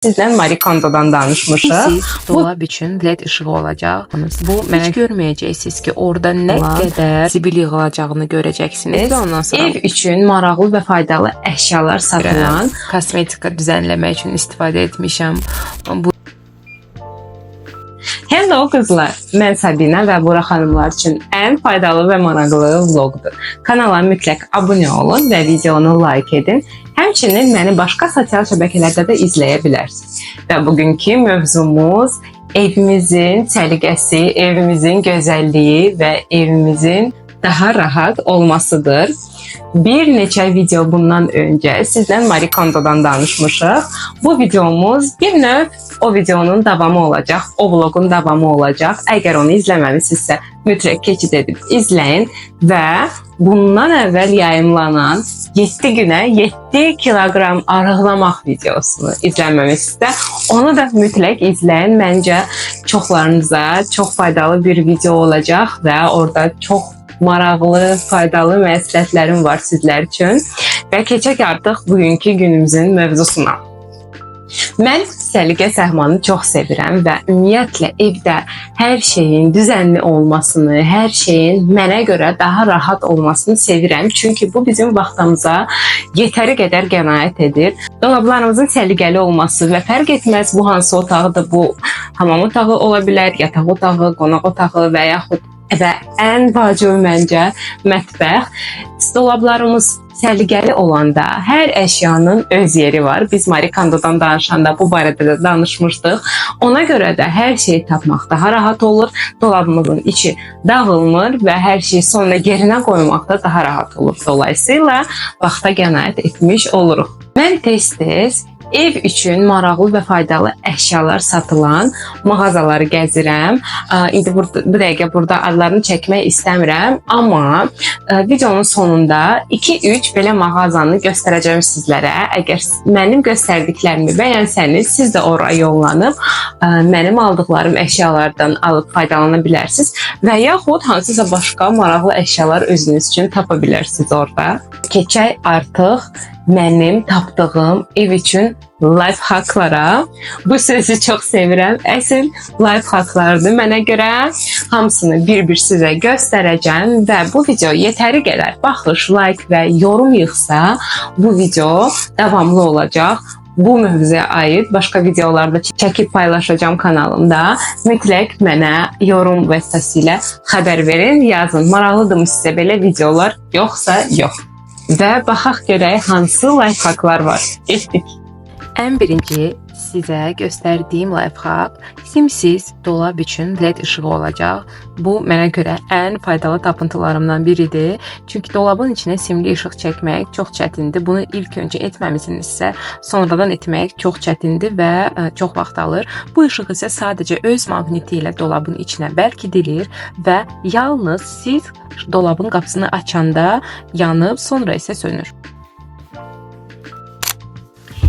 Sizdən Marie Kondo'dan danışmışıq. Siz dolab üçün led işığı olacaq. Bu mənə görməyəcəksiniz ki, orada nə qədər zibil yığılacağını görəcəksiniz. Ondan sonra ev üçün maraqlı və faydalı əşyalar satılan kosmetika düzənləmək üçün istifadə etmişəm. Hello qızlar, mən Sabina və Bura xanımlar üçün ən faydalı və maraqlı vlogdur. Kanala mütləq abunə olun və videonu like edin. Həmçinin məni başqa sosial şəbəkələrdə də izləyə bilərsiniz. Və bugünkü mövzumuz evimizin səliqəsi, evimizin gözəlliyi və evimizin daha rahat olmasıdır. Bir neçə video bundan öncə sizdən Marie Kondo'dan danışmışıq. Bu videomuz bir növ o videonun davamı olacaq, o vlogun davamı olacaq. Əgər onu izləməmisinizsə, mütləq keçid edib izləyin və bundan əvvəl yayımlanan 7 günə 7 kiloqram arıqlamaq videosunu izləməmisinizsə, onu da mütləq izləyin. Məncə çoxlarınıza çox faydalı bir video olacaq və orada çox maraqlı, faydalı məsləhətlərim var sizlər üçün. Və keçək artıq bugünkü günümüzün mövzusuna. Mən səliqə səhmanı çox sevirəm və ümumiyyətlə evdə hər şeyin düzənli olmasını, hər şeyin mənə görə daha rahat olmasını sevirəm. Çünki bu bizim vaxtımıza yetəri qədər qənaət edir. Dolablarımızın səliqəli olması və fərq etməz bu hansı otağıdır, bu hamam otağı ola bilər, yataq otağı, qonaq otağı və yaxud və ən vacibi məncə mətbəx. Dolablarımız səliqəli olanda hər əşyanın öz yeri var. Biz Marie Kondo'dan danışanda bu barədə də danışmışdıq. Ona görə də hər şeyi tapmaq daha rahat olur. Dolabımızın içi dağılmır və hər şeyi sonra yerinə qoymaq da daha rahat olur. Dolayısıyla vaxta qənaət etmiş oluruq. Mən tez-tez ev üçün maraqlı və faydalı əşyalar satılan mağazaları gəzirəm. İndi bu dəqiqə burada adlarını çəkmək istəmirəm, amma videonun sonunda 2-3 belə mağazanı göstərəcəm sizlərə. Əgər mənim göstərdiklərimi bəyənsəniz, siz də oraya yollanıb mənim aldıqlarım əşyalardan alıb faydalana bilərsiniz və yaxud hansısa başqa maraqlı əşyalar özünüz üçün tapa bilərsiniz orada. Keçək artıq mənim tapdığım ev üçün life hacklara. Bu sözü çox sevirəm. Əsl life hacklardır mənə görə. Hamısını bir-bir sizə göstərəcəm və bu video yetəri qədər baxış, like və yorum yığsa, bu video davamlı olacaq. Bu mövzuya aid başqa videolarda çəkib paylaşacağım kanalımda. Mütləq mənə yorum vasitəsilə xəbər verin, yazın. Maraqlıdırmı sizə belə videolar, yoxsa yox. Və baxaq görək hansı life hacklar var. Getdik. Ən birinci sizə göstərdiyim life hack simsiz dolab üçün led işığı olacaq. Bu mənə görə ən faydalı tapıntılarımdan biridir. Çünki dolabın içinə simli işıq çəkmək çox çətindir. Bunu ilk öncə etməmisinizsə, sonradan etmək çox çətindir və çox vaxt alır. Bu işıq isə sadəcə öz maqniti ilə dolabın içinə bərkidilir və yalnız siz dolabın qapısını açanda yanıb, sonra isə sönür.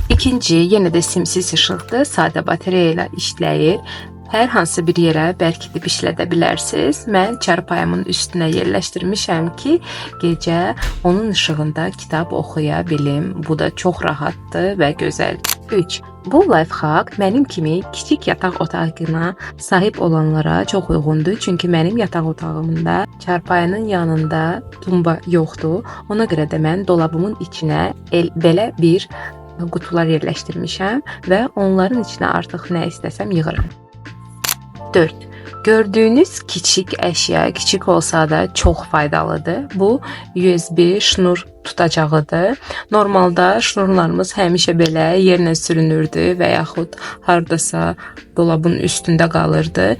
İkinci, yenə də simsiz işıqdır. Sadə batareya ilə işləyir. Hər hansı bir yerə bərkidib işlədə bilərsiniz. Mən çarpayımın üstünə yerləşdirmişəm ki, gecə onun işığında kitab oxuya bilim. Bu da çox rahatdır və gözəl. 3. Bu life hack mənim kimi kiçik yataq otağına sahib olanlara çox uyğundur. Çünki mənim yataq otağımda çarpayının yanında tumba yoxdur. Ona görə də mən dolabımın içinə belə bir qutular yerləşdirmişəm və onların içinə artıq nə istəsəm yığıram. 4. Gördüyünüz kiçik əşya, kiçik olsa da çox faydalıdır. Bu USB şnur tutacağıdır. Normalda şnurlarımız həmişə belə yerlə sürünürdü və yaxud hardasa dolabın üstündə qalırdı.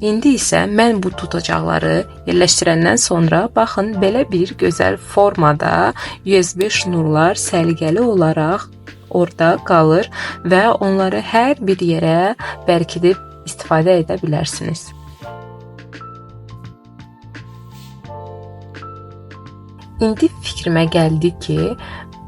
İndi isə mən bu tutacaqları yerləşdirəndən sonra baxın belə bir gözəl formada USB şnurlar səliqəli olaraq orada qalır və onları hər bir yerə bərkidib istifadə edə bilərsiniz. İndi fikrimə gəldi ki,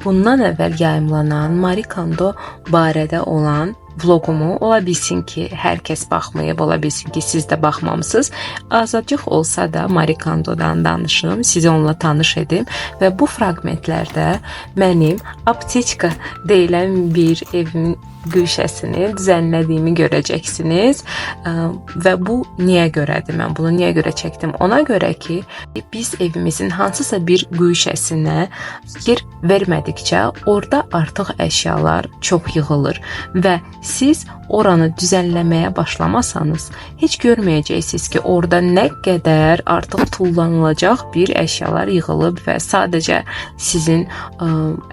bundan əvvəl yayımlanan Marie Kondo barədə olan vlogumu ola bilsin ki, hər kəs baxmayıb, ola bilsin ki, siz də baxmamısınız. Azacıq olsa da Marie Kondo'dan danışım, sizi onunla tanış edim və bu fraqmentlərdə mənim aptečka deyilən bir evin güşəsini düzənlədiyimi görəcəksiniz. Və bu niyə görədir? Mən bunu niyə görə çəkdim? Ona görə ki, biz evimizin hansısa bir güşəsinə fikir vermədikcə orada artıq əşyalar çox yığılır və siz oranı düzənləməyə başlamasanız heç görməyəcəksiniz ki, orada nə qədər artıq tullanılacaq bir əşyalar yığılıb və sadəcə sizin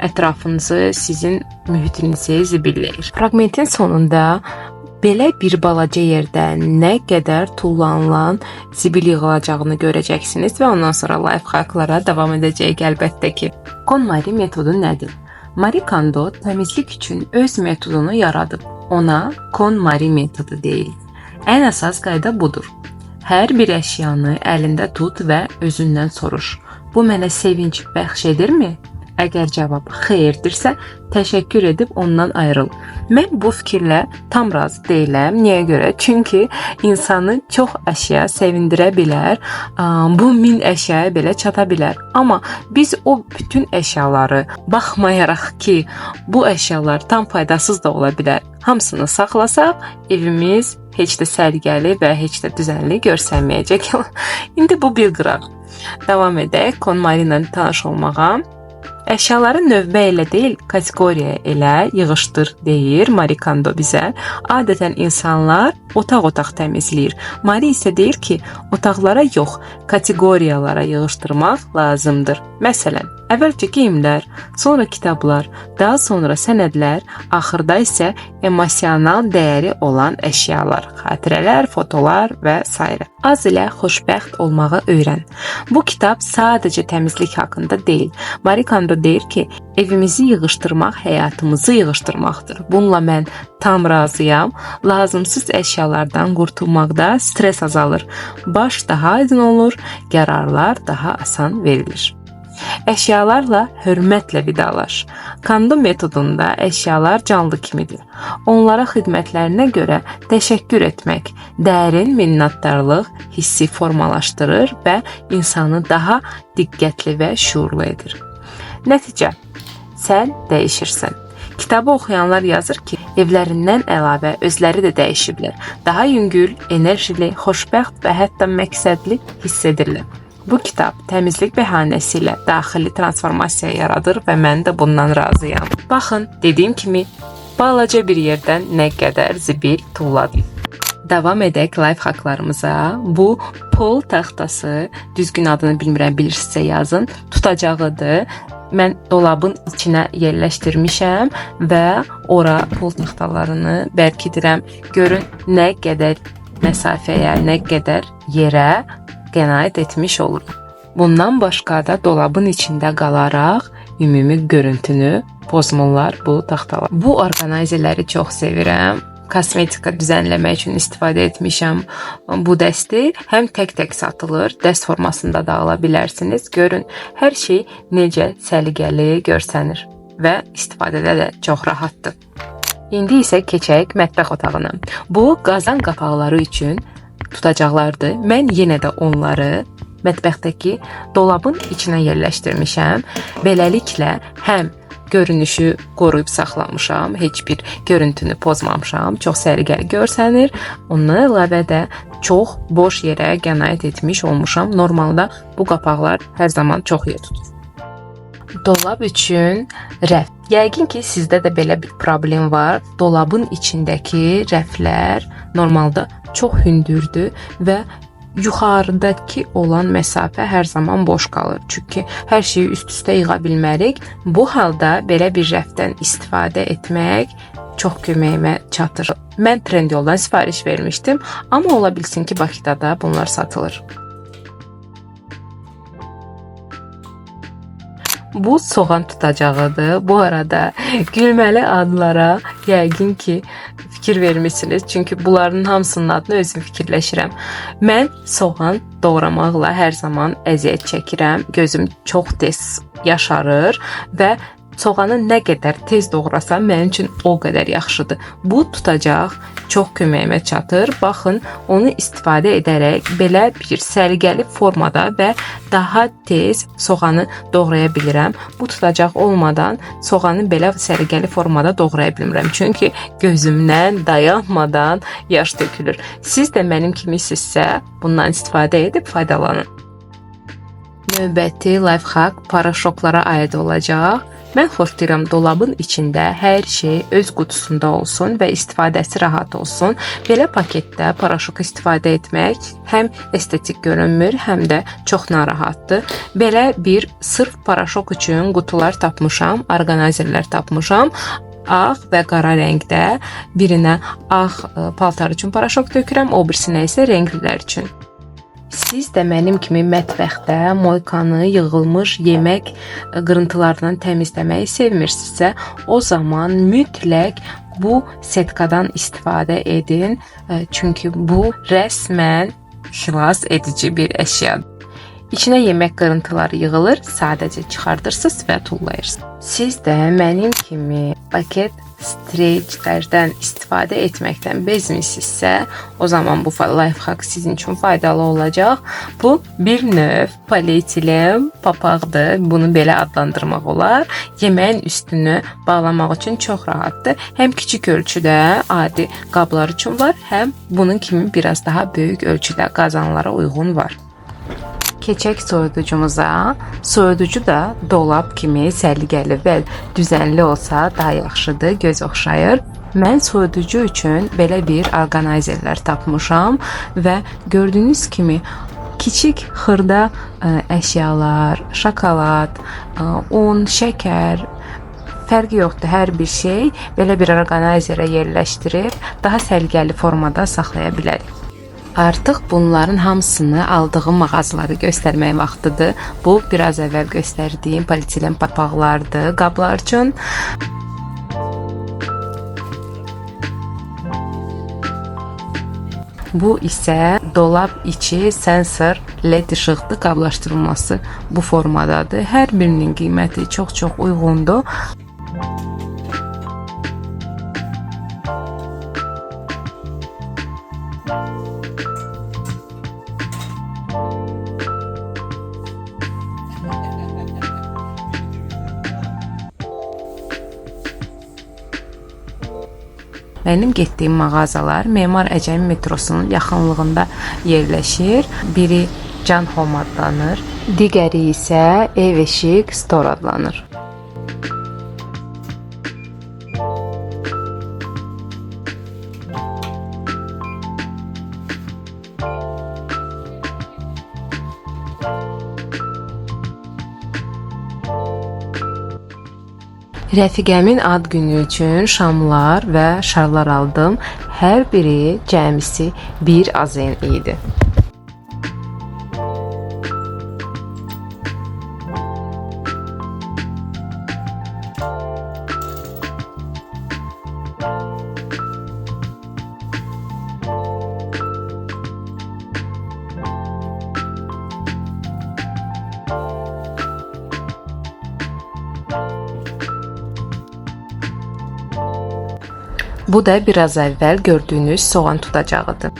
ətrafınızı, sizin mühitinizi zibilləyir. Fraqmentin sonunda belə bir balaca yerdə nə qədər tullanılan zibil yığılacağını görəcəksiniz və ondan sonra lifehacklara davam edəcəyik əlbəttə ki. KonMari metodu nədir? Marie Kondo təmizlik üçün öz metodunu yaradıb. Ona KonMari metodu deyilir. Ən əsas qayda budur. Hər bir əşyanı əlində tut və özündən soruş. Bu mənə sevinç bəxş edirmi? Əgər cavab xeyirdirsə, təşəkkür edib ondan ayrıl. Mən bu fikirlə tam razı deyiləm. Niyə görə? Çünki insanı çox əşya sevindirə bilər. Bu 1000 əşyaya belə çata bilər. Amma biz o bütün əşyaları baxmayaraq ki, bu əşyalar tam faydasız da ola bilər. Hamısını saxlasaq, evimiz heç də səliqəli və heç də düzənli görsənməyəcək. İndi bu bir qıraq. Davam edək KonMari ilə tanış olmağa. Əşyaları növbə ilə deyil, kateqoriya ilə yığışdır deyir Marie Kondo bizə. Adətən insanlar otaq-otaq təmizləyir. Marie isə deyir ki, otaqlara yox, kateqoriyalara yığışdırmaq lazımdır. Məsələn, əvvəlcə geyimlər, sonra kitablar, daha sonra sənədlər, axırda isə emosional dəyəri olan əşyalar, xatirələr, fotolar və s. Az ilə xoşbəxt olmağı öyrən. Bu kitab sadəcə təmizlik haqqında deyil. Marie Kondo deyir ki, evimizi yığışdırmaq həyatımızı yığışdırmaqdır. Bununla mən tam razıyam. Lazımsız əşyalardan qurtulmaqda stres azalır. Baş daha aydın olur, qərarlar daha asan verilir. Əşyalarla hörmətlə vidalaş. Kondo metodunda əşyalar canlı kimidir. Onlara xidmətlərinə görə təşəkkür etmək dərin minnətdarlıq hissi formalaşdırır və insanı daha diqqətli və şuurlu edir. Nəticə, sən dəyişirsən. Kitabı oxuyanlar yazır ki, evlərindən əlavə özləri də dəyişiblər. Daha yüngül, enerjili, xoşbəxt və hətta məqsədli hiss edirlər. Bu kitab təmizlik bəhanəsi ilə daxili transformasiya yaradır və mən də bundan razıyam. Baxın, dediyim kimi, balaca bir yerdən nə qədər zibil tulladım. Davam edək lifehacklarımıza. Bu pol taxtası, düzgün adını bilmirəm, bilirsinizsə yazın, tutacağıdır. Mən dolabın içinə yerləşdirmişəm və ora pol taxtalarını bərkidirəm. Görün nə qədər məsafəyə, nə qədər yerə qənaət etmiş olurum. Bundan başqa da dolabın içində qalaraq ümumi görüntünü pozmurlar bu taxtalar. Bu orqanayzerləri çox sevirəm. Kosmetika düzənləmək üçün istifadə etmişəm bu dəsti. Həm tək-tək satılır, dəst formasında da ala bilərsiniz. Görün, hər şey necə səliqəli görsənir və istifadədə də çox rahatdır. İndi isə keçək mətbəx otağına. Bu qazan qapaqları üçün tutacaqlardır. Mən yenə də onları mətbəxdəki dolabın içinə yerləşdirmişəm. Beləliklə həm görünüşü qoruyub saxlamışam, heç bir görüntünü pozmamışam, çox səliqəli görsənir. Ondan əlavə də çox boş yerə qənaət etmiş olmuşam. Normalda bu qapaqlar hər zaman çox yer tutur. Dolab üçün rəf. Yəqin ki, sizdə də belə bir problem var. Dolabın içindəki rəflər normalda çox hündürdür və yuxarıdakı olan məsafə hər zaman boş qalır. Çünki hər şeyi üst-üstə yığa bilmərik. Bu halda belə bir rəfdən istifadə etmək çox köməyimə çatır. Mən Trendyoldan sifariş vermişdim, amma ola bilsin ki, Bakıda da bunlar satılır. Bu soğan tutacağıdır. Bu arada gülməli adlara yəqin ki, fikir vermişsiniz. Çünki bunların hamısının adını özüm fikirləşirəm. Mən soğan doğramaqla hər zaman əziyyət çəkirəm. Gözüm çox tez yaşarır və Soğanı nə qədər tez doğrasam mənim üçün o qədər yaxşıdır. Bu tutacaq, çox köməyimə çatır. Baxın, onu istifadə edərək belə bir səliqəli formada və daha tez soğanı doğraya bilirəm. Bu tutacaq olmadan soğanı belə səliqəli formada doğraya bilmirəm. Çünki gözümdən dayanmadan yaş tökülür. Siz də mənim kimisinizsə bundan istifadə edib faydalanın. Növbəti lifehack paraşoklara aid olacaq. Mən xoşlayıram dolabın içində hər şey öz qutusunda olsun və istifadəsi rahat olsun. Belə paketdə paraşok istifadə etmək həm estetik görünmür, həm də çox narahatdır. Belə bir sırf paraşok üçün qutular tapmışam, orqanizerlər tapmışam. Ağ və qara rəngdə. Birinə ağ paltar üçün paraşok tökürəm, o birisinə isə rənglilər üçün. Siz də mənim kimi mətbəxdə moykanı, yığılmış yemək qırıntılarından təmizləməyi sevmirsinizsə, o zaman mütləq bu setkadan istifadə edin. Çünki bu rəsmən xilas edici bir əşyadır. İçinə yemək qırıntıları yığılır, sadəcə çıxardırsınız və tullayırsınız. Siz də mənim kimi paket streçlərdən istifadə etməkdən bezmirsinizsə, o zaman bu lifehack sizin üçün faydalı olacaq. Bu bir növ polietilen papaqdır. Bunu belə adlandırmaq olar. Yeməyin üstünü bağlamaq üçün çox rahatdır. Həm kiçik ölçüdə adi qablar üçün var, həm bunun kimi biraz daha böyük ölçüdə qazanlara uyğun var. Keçək soyuducumuza. Soyuducu da dolab kimi səliqəli və düzənli olsa daha yaxşıdır, göz oxşayır. Mən soyuducu üçün belə bir orqanizerlər tapmışam və gördüyünüz kimi kiçik xırda əşyalar, şokolad, un, şəkər, fərqi yoxdur, hər bir şey belə bir orqanizerə yerləşdirib daha səliqəli formada saxlaya bilərik. Artıq bunların hamısını aldığım mağazaları göstərmək vaxtıdır. Bu, biraz əvvəl göstərdiyim polietilen papaqlardır qablar üçün. Bu isə dolab içi sensor LED işıqlı qablaşdırılması bu formadadır. Hər birinin qiyməti çox uyğundur. Mənim getdiyim mağazalar Memar Əcəmi metrosunun yaxınlığında yerləşir. Biri Can Home adlanır, digəri isə Ev Eşik Store adlanır. Rəfiqəmin ad günü üçün şamlar və şarlar aldım. Hər biri cəmisi 1 AZN idi. Bu da biraz əvvəl gördüyünüz soğan tutacağıdır.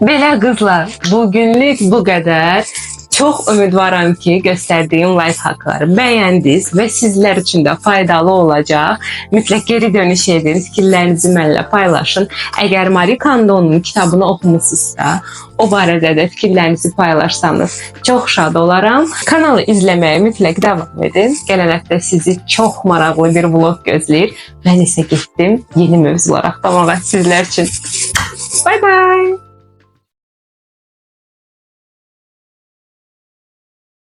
Belə qızlar, bugünlük bu qədər. Çox ümidvaram ki, göstərdiyim lifehackları bəyəndiniz və sizlər üçün də faydalı olacaq. Mütləq geri dönüş edin, fikirlərinizi mənimlə paylaşın. Əgər Marie Kondo'nun kitabını oxumusunuzsa, o barədə də fikirlərinizi paylaşsanız çox şad olaram. Kanalı izləməyə mütləq davam edin. Gələn həftə sizi çox maraqlı bir vlog gözləyir. Mən isə getdim yeni mövzular axtarmağa sizlər üçün. Bye bye.